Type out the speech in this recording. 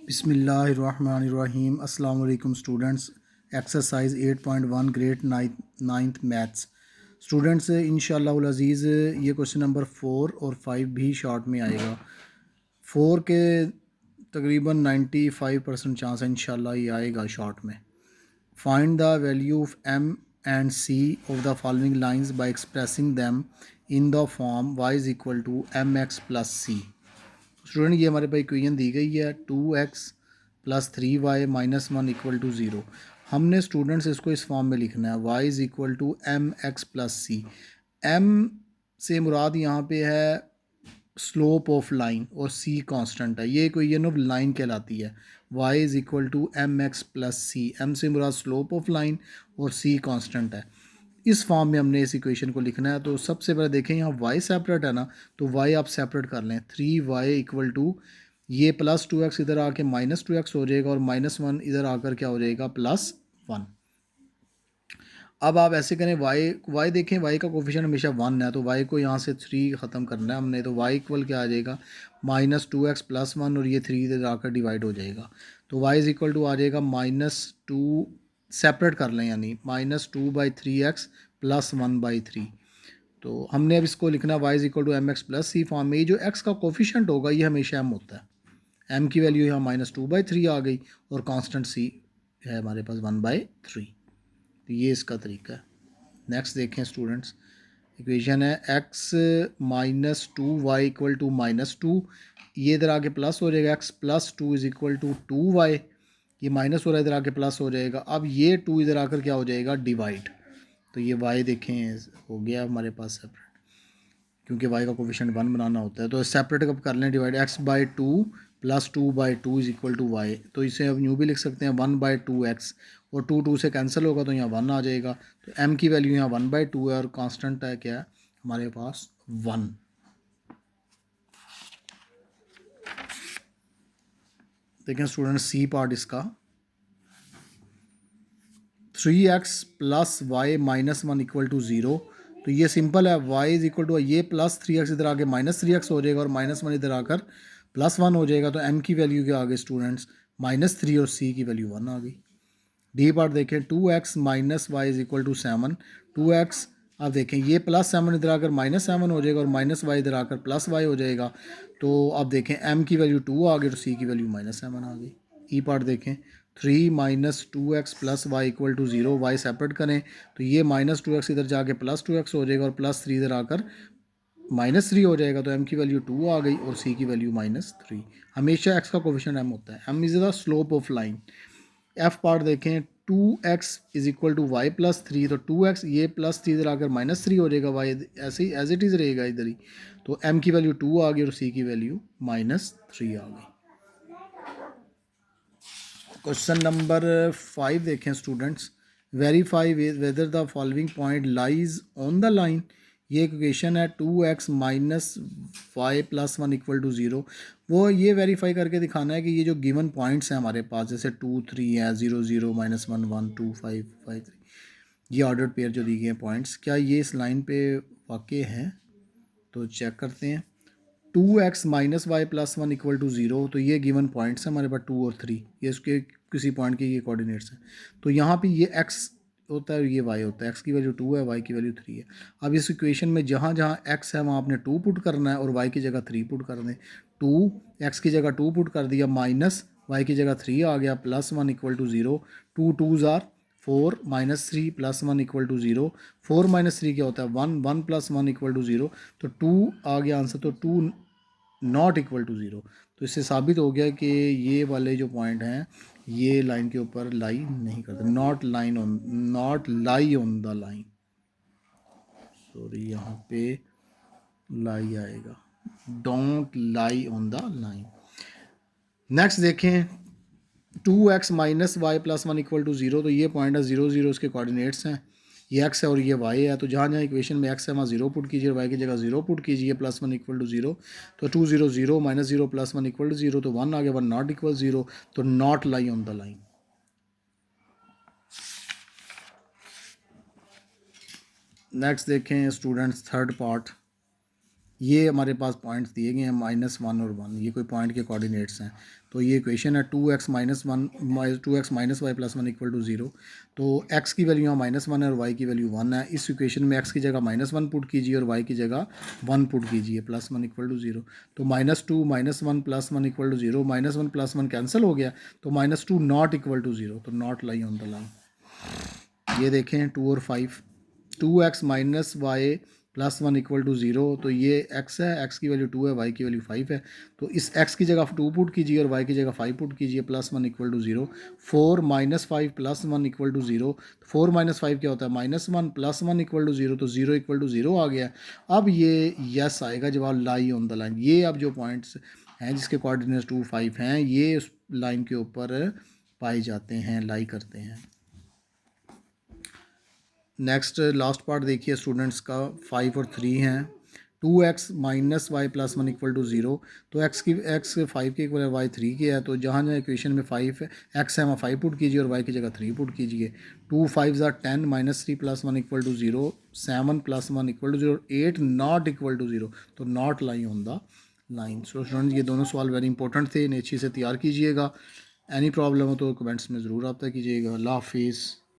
बिस्मिल्लाहिर्रहमानिर्रहीम। अस्सलाम वालेकुम students. Exercise 8.1 grade ninth maths. Students इंशाअल्लाह उल अज़ीज़ ये क्वेश्चन नंबर 4 और 5 भी शॉर्ट में आएगा। 4 के तकरीबन 95% चांस है इंशाअल्लाह ये आएगा शॉर्ट में। Find the value of m and c of the following lines by expressing them in the form y is equal to m x plus c. Student ये हमारे पास इक्वेशन दी गई है 2x plus 3y minus 1 equal to 0। हमने students इसको इस form में लिखना है y is equal to m x plus c. M से मुराद यहाँ पे है स्लोप ऑफ लाइन और सी कांस्टेंट है। ये इक्वेशन ऑफ लाइन कहलाती है। y is equal to m x plus c. M से मुराद स्लोप ऑफ लाइन और सी कांस्टेंट है। इस फॉर्म में हमने इस इक्वेशन को लिखना है। तो सबसे पहले देखें यहाँ y सेपरेट है ना, तो y आप सेपरेट कर लें। 3y इक्वल टू ये प्लस 2x इधर आके माइनस 2x हो जाएगा और माइनस 1 इधर आकर क्या हो जाएगा प्लस 1। अब आप ऐसे करें y देखें, y का कोफिशिएंट हमेशा 1 है, तो y को यहाँ से 3 ख़त्म करना है हमने। तो y इक्वल क्या आ जाएगा माइनस 2x प्लस 1 और ये 3 इधर आकर डिवाइड हो जाएगा। तो y इज़ इक्वल टू आ जाएगा -2 सेपरेट कर लें यानी -2/3x प्लस 1/3। तो हमने अब इसको लिखना y is equal to m x plus c form में। ये जो x का कोफिशिएंट होगा ये हमेशा m होता है। m की वैल्यू यहाँ -2/3 आ गई और कांस्टेंट c है हमारे पास 1/3। तो ये इसका तरीका है। नेक्स्ट देखें स्टूडेंट्स, इक्वेशन है x minus 2y equal to -2। ये इधर आके प्लस हो जाएगा, x plus 2 is equal to 2y। ये माइनस हो रहा है, इधर आके प्लस हो जाएगा। अब ये 2 इधर आकर क्या हो जाएगा डिवाइड। तो ये y देखें हो गया हमारे पास सेपरेट, क्योंकि y का कोफिशिएंट 1 बनाना होता है। तो सेपरेट कब कर लें divide, x/2 plus 2/2 is equal to y। तो इसे अब यूँ भी लिख सकते हैं 1/2x और 2 से कैंसिल होगा तो यहाँ 1 आ जाएगा। तो m की वैल्यू यहाँ 1/2 है और कांस्टेंट है क्या है हमारे पास 1। देखें स्टूडेंट सी पार्ट इसका 3x plus y minus 1 equal to 0। तो ये सिंपल है, y इज़ इक्वल टू ये प्लस 3x इधर आके -3x हो जाएगा और -1 इधर आकर +1 हो जाएगा। तो m की वैल्यू क्या आ गई स्टूडेंट्स -3 और c की वैल्यू 1 आ गई। डी पार्ट देखें 2x minus y is equal to 7। 2x अब देखें ये +7 इधर आकर -7 हो जाएगा और -y इधर आकर +y हो जाएगा। तो अब देखें m की वैल्यू 2 आ गई और c की वैल्यू -7 आ गई। ई पार्ट देखें 3 minus 2x plus y equal to 0। Y separate करें तो ये -2x इधर जाके +2x हो जाएगा और +3 इधर आकर -3 हो जाएगा। तो m की वैल्यू 2 आ गई और c की वैल्यू -3। हमेशा x का कोफिशिएंट m होता है। m is the slope of line. F part देखें 2x is equal to y plus 3। तो 2x ये +3 इधर आकर -3 हो जाएगा, y ऐसे ही एज इट इज़ रहेगा इधर ही। तो m की वैल्यू 2 आ गई और c की वैल्यू -3 आ गई। क्वेश्चन नंबर 5 देखें students, verify whether the following point lies on the line. ये इक्वेशन है 2x minus y plus 1 equal to 0। वो ये वेरीफाई करके दिखाना है कि ये जो गिवन पॉइंट्स हैं हमारे पास, जैसे 2 3 है, 0 0 -1 1 2 5 5 3, ये ऑर्डर्ड पेयर जो दी गए हैं पॉइंट्स, क्या ये इस लाइन पे वाकई हैं? तो चेक करते हैं। 2x minus y plus 1 equal to 0। तो ये गिवन पॉइंट्स हैं हमारे पास 2 और 3, ये इसके किसी पॉइंट के ये कोऑर्डिनेट्स हैं। तो यहाँ पे ये x होता है और ये y होता है। x की वैल्यू 2 है, y की वैल्यू 3 है। अब इस इक्वेशन में जहाँ जहाँ x है वहाँ आपने 2 पुट करना है और y की जगह 3 पुट कर दें। 2 x की जगह 2 पुट कर दिया, माइनस y की जगह 3 आ गया, +1 इक्वल टू 0। 2 2 ज़ार 4 -3 +1 इक्वल टू 0। 4 -3 क्या होता है 1, 1 + 1 इक्वल टू 0। तो 2 आ गया आंसर। तो 2 नॉट इक्वल टू 0। तो इससे साबित हो गया कि ये वाले जो पॉइंट हैं ये लाइन के ऊपर लाई नहीं करते। Not lie on the line, sorry यहाँ पे लाई आएगा, don't lie on the line. Next देखें 2x minus y plus 1 equal to 0। तो ये पॉइंट है 0 0, इसके कोऑर्डिनेट्स हैं, ये x है और ये y है। तो जहाँ जहाँ इक्वेशन में x है वहाँ 0 पुट कीजिए, y की जगह 0 पुट कीजिए, +1 इक्वल टू 0। तो 2 0 0 -0 +1 इक्वल टू 0। तो 1 आ गया, 1 नॉट इक्वल 0। तो not lie on the line. Next देखें स्टूडेंट्स थर्ड पार्ट, ये हमारे पास पॉइंट्स दिए गए हैं -1 और 1, ये कोई पॉइंट के कोऑर्डिनेट्स हैं। तो ये इक्वेशन है 2x minus one 2x minus y plus one equal to 0। तो x की वैल्यू यहाँ -1 है और y की वैल्यू 1 है। इस इक्वेशन में x की जगह -1 पुट कीजिए और y की जगह 1 पुट कीजिए, +1 इक्वल टू 0। तो -2 -1 +1 इक्वल टू 0, -1 +1 कैंसिल हो गया, तो -2 नॉट इक्वल टू 0, तो not lie on the line. ये देखें 2 और 5, 2x minus y plus 1 equal to 0, तो ये x है, x की वैल्यू 2 है, y की वैल्यू 5 है। तो इस x की जगह 2 पुट कीजिए और y की जगह 5 पुट कीजिए, +1 equal to 0। 4 minus 5 plus 1 equal to 0। 4 minus 5 क्या होता है, -1 +1 इक्वल टू 0, तो 0 इक्वल टू 0 आ गया। अब ये यस आएगा जवाब, लाई ऑन द लाइन। ये अब जो पॉइंट्स हैं जिसके कोऑर्डिनेट्स 2 5 हैं, ये उस लाइन के ऊपर पाए जाते हैं, लाई करते हैं। नेक्स्ट लास्ट पार्ट देखिए स्टूडेंट्स का, 5 और 3 हैं। 2x minus y plus 1 equal to 0। तो x 5 के इक्वल है, y 3 के है। तो जहाँ जहाँ इक्वेशन में 5 है, x है वहाँ 5 पुट कीजिए और y की जगह 3 पुट कीजिए। 2 5 10 -3 plus 1 equal to 0, 7 plus 1 equal to 0, 8 not equal to 0, तो not lie on the line. So students ये दोनों सवाल वेरी इंपॉर्टेंट थे, इन्हें अच्छी से तैयार कीजिएगा। एनी प्रॉब्लम हो तो कमेंट्स में ज़रूर रब्ता कीजिएगा। अल्लाह हाफिज़।